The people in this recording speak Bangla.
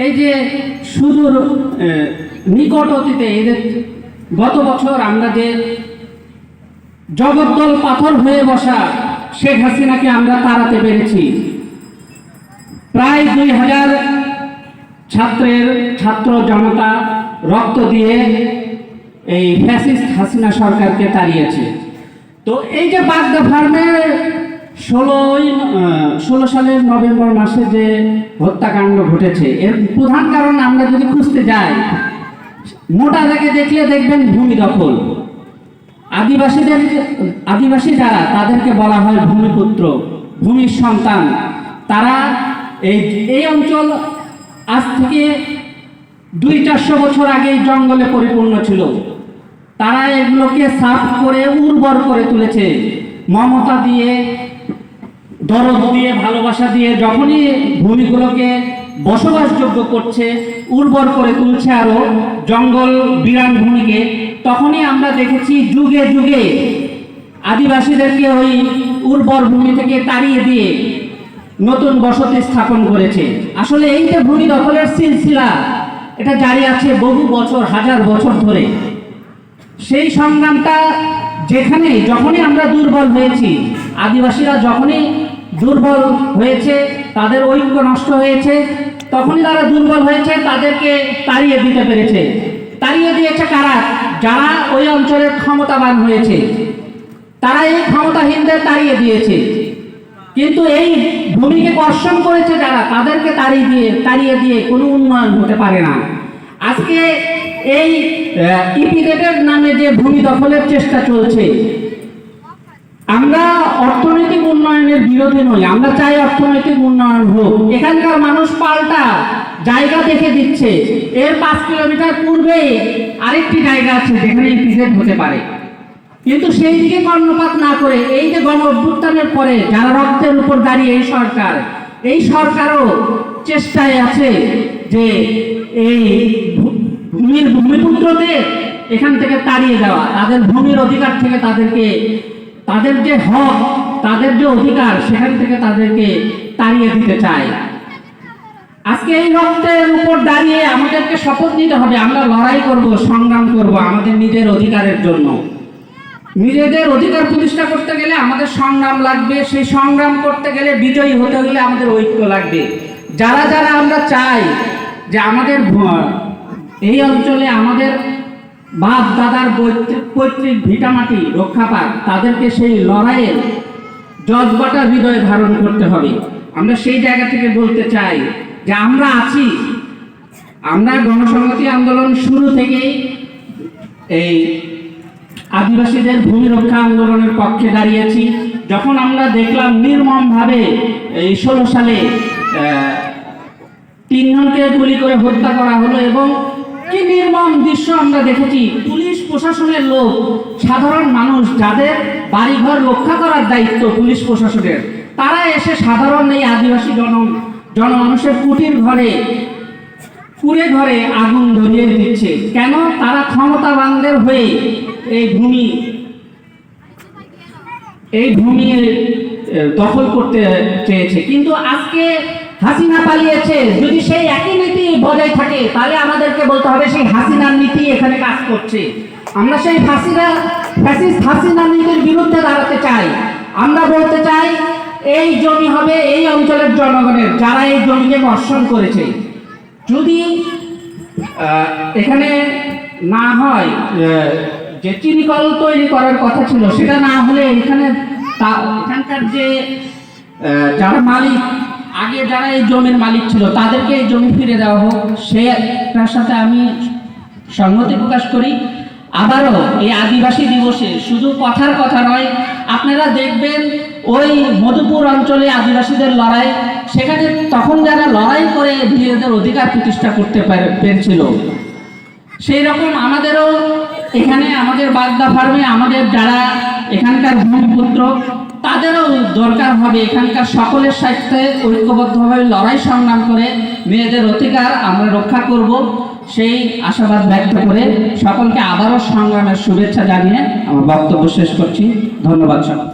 এই যে সুদূর নিকট অতীতে এদের গত বছর আমরা যে জগদ্দল পাথর হয়ে বসা শেখ হাসিনাকে আমরা তাড়াতে পেরেছি। প্রায় 2000 ছাত্র জনতা রক্ত দিয়ে এই ফ্যাসিস্ট হাসিনা সরকারকে তাড়িয়েছে। তো এই যে বাগদা ফার্মে 16 সালের নভেম্বর মাসে যে হত্যাকাণ্ড ঘটেছে, এর প্রধান কারণ আমরা যদি খুঁজতে যাই, মোটা দাগে দেখলে দেখবেন ভূমি দখল। আদিবাসী যারা, তাদেরকে বলা হয় ভূমিপুত্র, ভূমির সন্তান। তারা এই অঞ্চল আজ থেকে 200-400 বছর আগে জঙ্গলে পরিপূর্ণ ছিল। তারা এগুলোকে সাফ করে উর্বর করে তুলেছে, মমতা দিয়ে, দরদ দিয়ে, ভালোবাসা দিয়ে। যখনই ভূমিগুলোকে বসবাসযোগ্য করছে, উর্বর করে তুলছে আরো জঙ্গল বিরান ভূমিকে, তখনই আমরা দেখেছি যুগে যুগে আদিবাসীদেরকে ওই উর্বর ভূমি থেকে তাড়িয়ে দিয়ে নতুন বসতি স্থাপন করেছে। আসলে এই যে ভূমি দখলের সিলসিলা, এটা জারি আছে বহু বছর, 1000 বছর ধরে। সেই সংগ্রামটা যখনই আমরা দুর্বল হয়েছি, আদিবাসীরা যখনই দুর্বল হয়েছে, তাদের ঐক্য নষ্ট হয়েছে, তখনই তারা দুর্বল হয়েছে, তাদেরকে তাড়িয়ে দিতে পেরেছে। তাড়িয়ে দিয়েছে কারা? যারা ওই অঞ্চলের ক্ষমতাবান হয়েছে, তারা এই ক্ষমতাহীনদের তাড়িয়ে দিয়েছে। কিন্তু এই ভূমিকে কর্ষণ করেছে যারা, তাদেরকে তাড়িয়ে দিয়ে কোনো উন্নয়ন হতে পারে না। আজকে এই ইপিজেডের নামে যে ভূমি দখলের চেষ্টা চলছে, আমরা অর্থনৈতিক উন্নয়নের বিরোধী নই, আমরা চাই অর্থনৈতিক উন্নয়ন হোক। এখানকার মানুষ পাল্টা জায়গা দেখে দিচ্ছে। এর 5 কিলোমিটার পূর্বে আরেকটি জায়গা আছে যেখানে ইপিজেড হতে পারে, কিন্তু সেই দিকে কর্ণপাত না করে এই যে গণ অভ্যুত্থানের পরে যারা রক্তের উপর দাঁড়িয়ে এই সরকারও চেষ্টায় আছে যে এই ভূমিপুত্রদের এখান থেকে তাড়িয়ে দেওয়া, তাদের ভূমির অধিকার থেকে তাদের যে হক, তাদের যে অধিকার, সেখান থেকে তাদেরকে তাড়িয়ে দিতে চায়। আজকে এই রক্তের উপর দাঁড়িয়ে আমাদেরকে শপথ নিতে হবে, আমরা লড়াই করব, সংগ্রাম করব আমাদের নিজের অধিকারের জন্য। নিজেদের অধিকার প্রতিষ্ঠা করতে গেলে আমাদের সংগ্রাম লাগবে। সেই সংগ্রাম করতে গেলে, বিজয়ী হতে গেলে আমাদের ঐক্য লাগবে। যারা আমরা চাই যে আমাদের এই অঞ্চলে আমাদের বাপ দাদার পৈতৃক ভিটামাটি রক্ষা পাক, তাদেরকে সেই লড়াইয়ের জজবাটা হৃদয়ে ধারণ করতে হবে। আমরা সেই জায়গা থেকে বলতে চাই যে আমরা আছি। আমরা গণসংহতি আন্দোলন শুরু থেকেই এই আদিবাসীদের ভূমি রক্ষা আন্দোলনের পক্ষে দাঁড়িয়েছি। যখন আমরা দেখলাম নির্মমভাবে এই 16 সালে 3 জনকে গুলি করে হত্যা করা হলো, এবং কি নির্মম দৃশ্য আমরা দেখেছি। পুলিশ প্রশাসনের লোক, সাধারণ মানুষ যাদের বাড়িঘর রক্ষা করার দায়িত্ব পুলিশ প্রশাসনের, তারা এসে সাধারণ এই আদিবাসী জনমানুষের কুড়ে ঘরে আগুন ধরিয়ে দিচ্ছে। কেন? তারা ক্ষমতাবানদের হয়ে এই ভূমি দখল করতে চেয়েছে। কিন্তু আজকে হাসিনা পালিয়েছে। যদি সেই একই নীতি বজায় থাকে, তাহলে আমাদেরকে বলতে হবে সেই হাসিনার নীতি এখানে কাজ করছে। আমরা সেই ফ্যাসিস্ট হাসিনার নীতির বিরুদ্ধে দাঁড়াতে চাই। আমরা বলতে চাই এই জমি হবে এই অঞ্চলের জনগণের, যারা এই জমিকে বর্ষণ করেছে। যদি এখানে না হয়, যে চিনিকল তৈরি করার কথা ছিল, সেটা না হলে এখানকার যে যারা মালিক, আগে যারা এই জমির মালিক ছিল, তাদেরকে এই জমি ফিরে দেওয়া হোক, সেটার সাথে আমি সংহতি প্রকাশ করি। আবারও এই আদিবাসী দিবসে শুধু কথার কথা নয়, আপনারা দেখবেন ওই মধুপুর অঞ্চলে আদিবাসীদের লড়াই, সেখানে তখন যারা লড়াই করে নিজেদের অধিকার প্রতিষ্ঠা করতে পেরেছিল, সেই রকম আমাদেরও এখানে আমাদের বাগদা ফার্মে আমাদের যারা এখানকার ভূমিপুত্র, তাদেরও দরকার হবে এখানকার সকলের সাথে ঐক্যবদ্ধভাবে লড়াই সংগ্রাম করে মেয়েদের অধিকার আমরা রক্ষা করব, সেই আশাবাদ ব্যক্ত করে সকলকে আবারও সংগ্রামের শুভেচ্ছা জানিয়ে আমার বক্তব্য শেষ করছি। ধন্যবাদ সবাই।